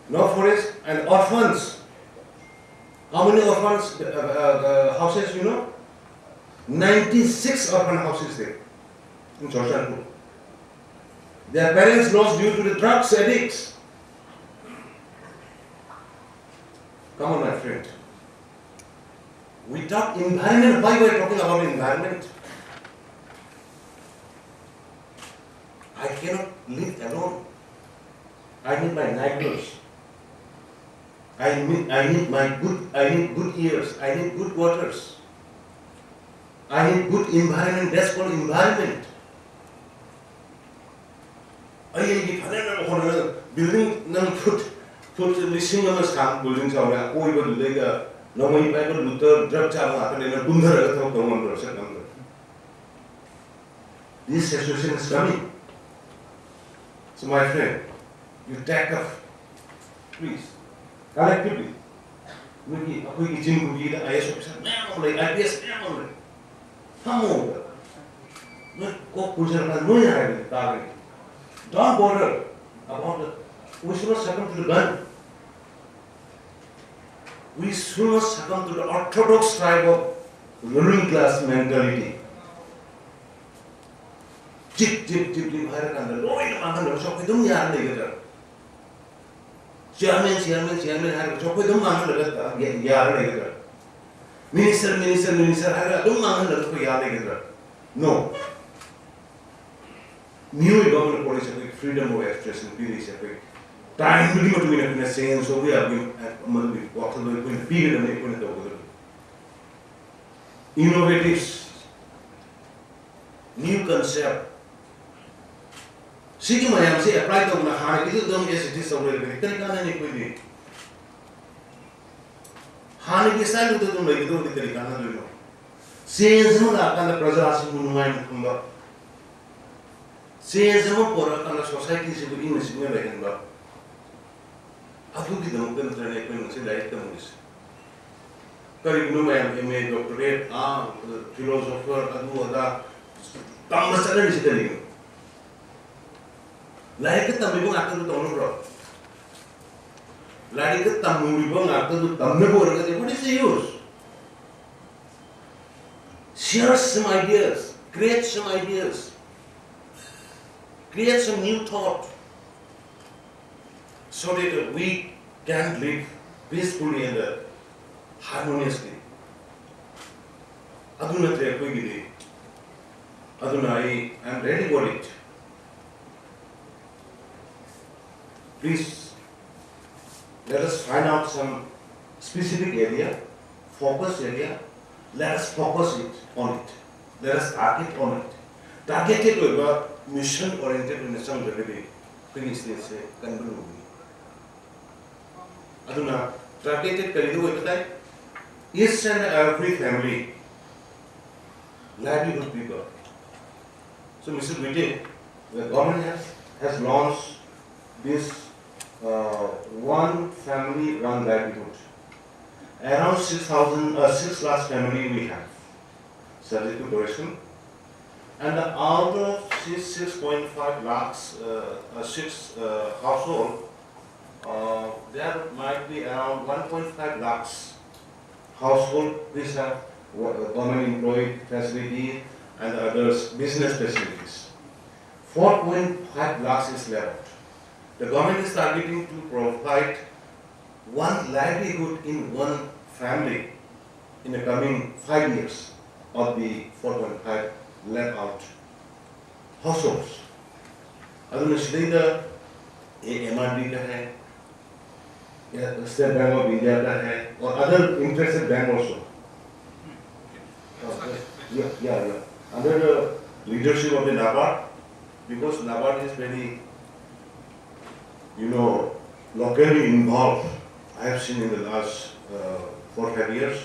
no forest, and orphans. How many orphans houses you know? 96 orphan houses there in Joshanpur. Their parents lost due to the drugs addicts. Come on, my friend. We talk environment. Why we are talking about environment? I cannot live alone. I need my neighbors. I need good ears. I need good waters. I need good environment. That's called environment. Building put listing on the stamp building somewhere. Oh, you will like a no money by the Luther drug charm happened in a Bundar. This situation is coming. So, my friend, you take up, please, collectively. We the IS officer, like IPS, come over. Don't bother about it. We should not succumb to the gun. We should not succumb to the orthodox type of ruling class mentality. Chip, higher under low in shop with them yarn together. Chairman, had a shop with them yarn together. Minister, had a don't yarn together. No. New government policy freedom of expression, peace, time to be in a sense, so we are going to walk the period and make it innovative, new concept. Sigi mayam se apply to na hana kisu dom yes it is aware kare kani kana nahi koi bhi hana ki style to dum lagi do kari kana do sense no la kana praja asim nuai khumba sense no pora kana society se bi in se ne rahin ba adu ki dum kan trane koi no se light tam is kari no mayam me doctorate philosopher adu ada tam masala ni se kari like Tamibong after the Tono. Like Tamibong after the Tamibong, what is the use? Share some ideas, create some ideas, create some new thought so that we can live peacefully and harmoniously. Aduna Trepugidi. Aduna, I am ready for it. Please, let us find out some specific area, focus area. Let us focus on it. Let us target on it. Targeted with a mission-oriented in some delivery. Finish this. Aduna, targeted karidu with that. Each and every family, livelihood people. So, Mr. Vijay, the government has launched this one family run livelihood. Around 6 lakh family we have, subject to correction. And out of 6.5 lakhs, 6 household, there might be around 1.5 lakhs household which have government employee facility and others business facilities. 4.5 lakhs is left. The government is targeting to provide one livelihood in one family in the coming 5 years of the 4.5 left out households. Aduna Shida MRD ka hai, State Bank of India ka hai, or other interested bank also. Yeah. Under the leadership of the NABARD, because NABARD is very locally involved. I have seen in the last 4 or 5 years,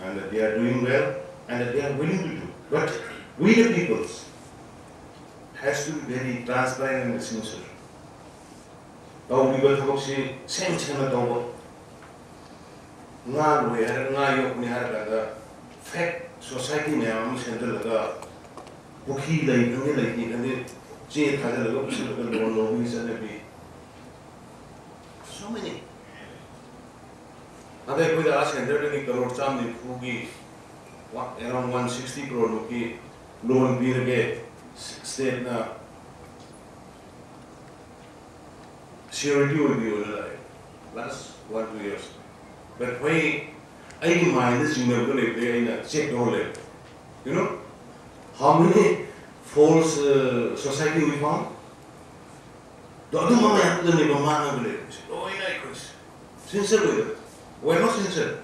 and they are doing well, and they are willing to do. But we the peoples has to be very transparent and sincere. Now we will say same thing about nga we har nga yok ni har laga fact society me am center laga bukhi lai ni che thaja laga pisi laga no no bi sa ne bi So many. And then with the center, the crore cham the around 160 crore rupee loan beer get state na surety will be over last 1-2 years. But why I mind this number in a check no level. You know how many false society we found? The other mama have to live a man of it. Oh, I sincere with it. We're not sincere.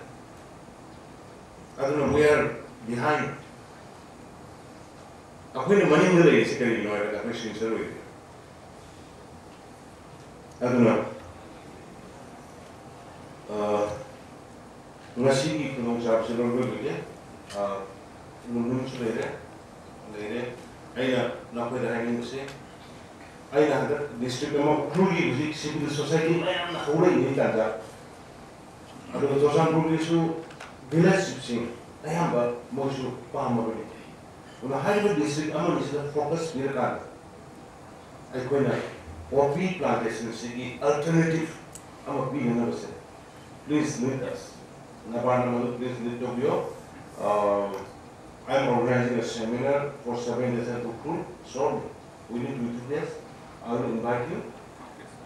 I don't know, we are behind. Ako yung money nila si Karino, ako yung sincere with it. I don't know. Ngasi kung sa absurd ko gaya, nung sila ay na pwede hangin kasi. Ay na district mo truly music civil society ay na hula ini tanda. Ado to san truly su village sing ay hamba mo su pahama bali. Una high district amon is the focus dire kan. Ay ko na poppy plantation sigi alternative am be na base. Please lead us. Na bana mo please lead to you. I am organizing a seminar for 7 days at Ukhrul. So we need to do this. I will invite you.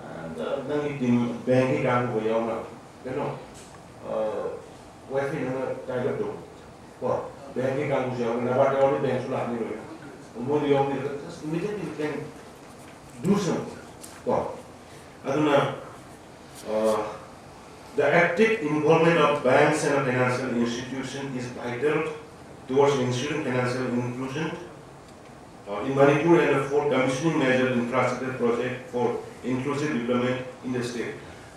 And then we can bank it down for you now. You know, what if you know kind of do? What? Bank it down for you. Now, but all the banks will have you. More you only just immediately you can do something. What? I don't know. The active involvement of banks and financial institutions is vital towards ensuring financial inclusion. In Manipur and for commissioning major infrastructure project for inclusive development in the state.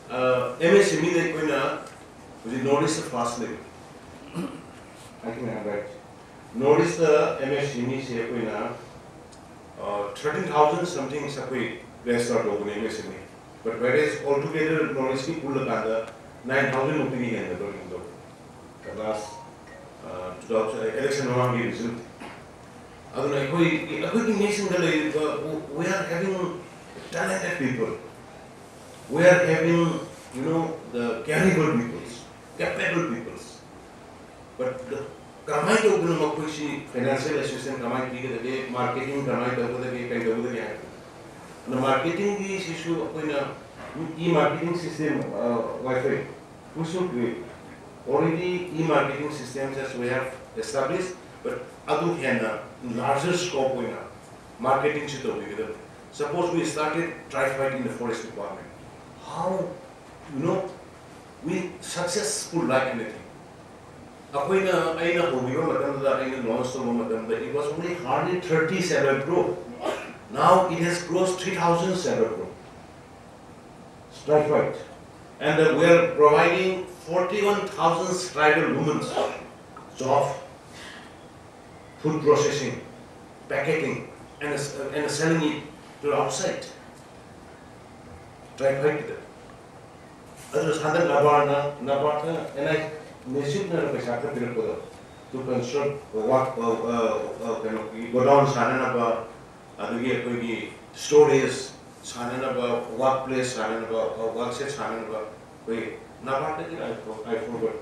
MSME they could notice the fast level. I think I'm right. Notice the MSME say 13,000 something sapui rest of MSME. But whereas altogether notice ki pull the 9,000 rupee in the last election around the result. We are having talented people. We are having, you know, the capable people. But the kamai to open up financial assistance, kamai marketing, kamai to the marketing is issue e-marketing system Wi-Fi. We should create. Already e-marketing systems as we have established, but adu hena larger scope in marketing chito together. Suppose we started try fight in the forest department. How, you know, we successful like anything. Akoina aina hobiyo matamda aina launch to matamda it was only hardly 30 server pro. Now it has crossed 3,000 server pro. Strike fight. And we are providing 41,000 tribal women job, food processing, packaging, and selling it to the outside. Try fight with it. Others had Nabarna, and I mentioned to construct what go down Sananaba, storage, Sananaba, workplace, Sananaba, workset, Sananaba. Wait, Nabarna, I forgot.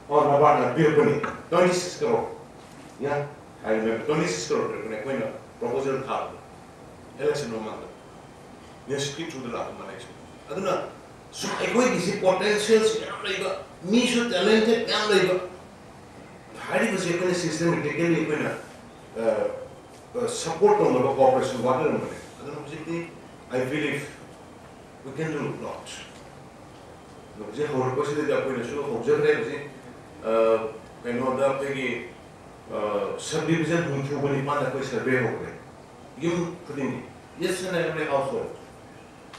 Or Nabarna, Purpany, 26 crore. Yeah, I remember 26 crore when a proposal card. Election no matter. Yes, keep to the last election. I don't know. So, I go is potentials, me should talented, young labor. How do you say a systematically support on the corporation water? I don't know, I believe we can do a lot. The whole question is that we should observe subdivision who will demand a survey over it. You putting yes and every household.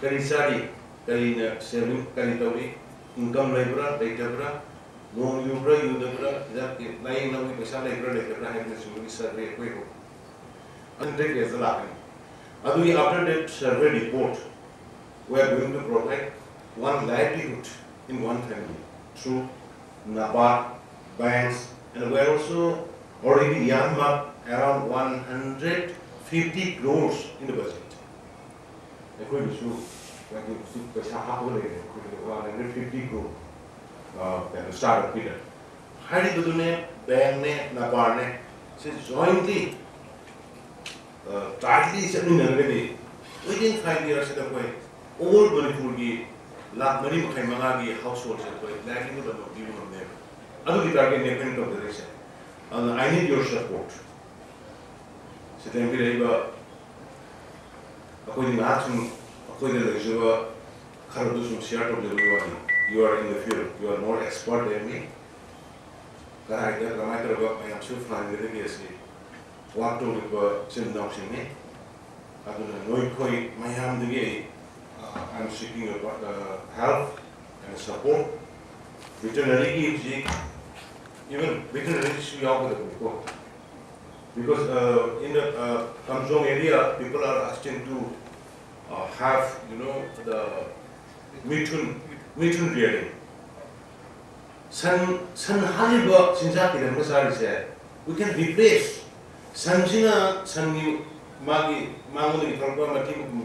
Kari sari, kari saving, kari tawi, income labor, data, loan labor, that lying now with some labor, have survey. And take as the laughing. After that survey report, we are going to provide one livelihood in one family through NABARD, banks, and we are also already earmarked around 150 crores in the budget. According to 150 crore startup period. Hari Budune, Bank ne, Nabard ne, jointly, tightly setting already. Within 5 years, all Manipur lakh mari makai mangagi households livelihood of people of them. Other target independent of the direction. I need your support. So then we have according to action, according to the Karadusum share of the Ruwani. You are in the field, you are more expert than me. I am so fine with walked over with Sim Noxing. I don't know, Koi, my hand the gay. I'm seeking help and support. Veterinary gives even veterinary should be offered before. Because in the Kamsong area, people are asking to have, the mitun rearing. San haliba sinjaki the Masari said, we can replace Sanjina Sani Magi Mamuni Kalpama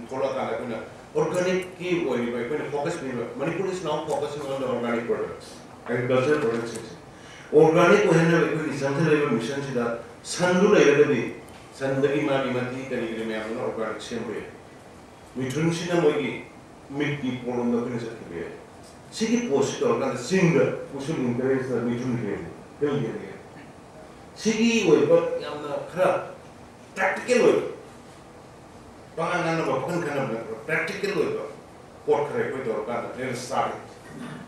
Kola Kalakuna. Organic key oil by focus Manipur is now focusing on the organic products, agricultural products. Organic oil is something like a mission that Sandu Lady, Sandaki Mati, can organic same way. We Trunchina Mogi, meet people on the finish of the way. Siki post organ singer who should encourage the mitun here. Siki oil, but Yamna practical oil. Practical port correct they start.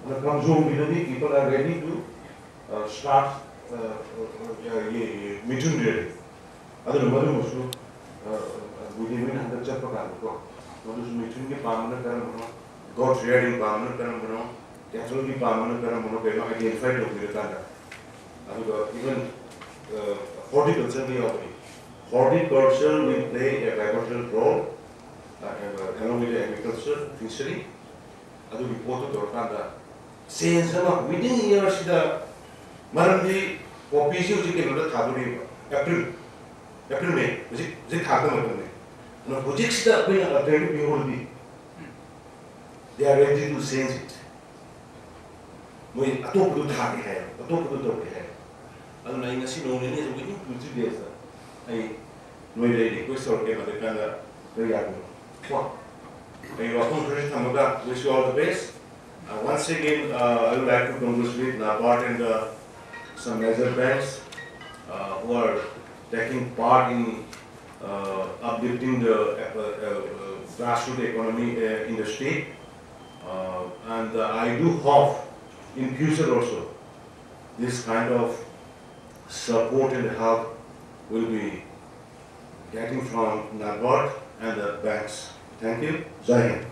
When it comes home, people are ready to start mitun rearing. Other mother also we live in 100 chapaka. What is mitun ki permanent karam God rearing permanent karam cattle ki permanent karam identified of the even horticulture we are. Horticulture will play a pivotal role along with the agriculture, fishery. That will be important to our since within years, the Marandi or PCU can do the April, May, is it Hagan? No, projects that we are trying to be holding. They are ready to change it. We are talking to happy hair, a talk to the hair. And I see no within 2-3 days. I know lady, questo che ma dipende dagli I welcome President Hamaga, wish you all the best. Once again, I would like to congratulate NABARD and some major banks who are taking part in uplifting the grassroots economy in the state. And I do hope in future also this kind of support and help will be getting from NABARD and the banks. Thank you. Jai Hind.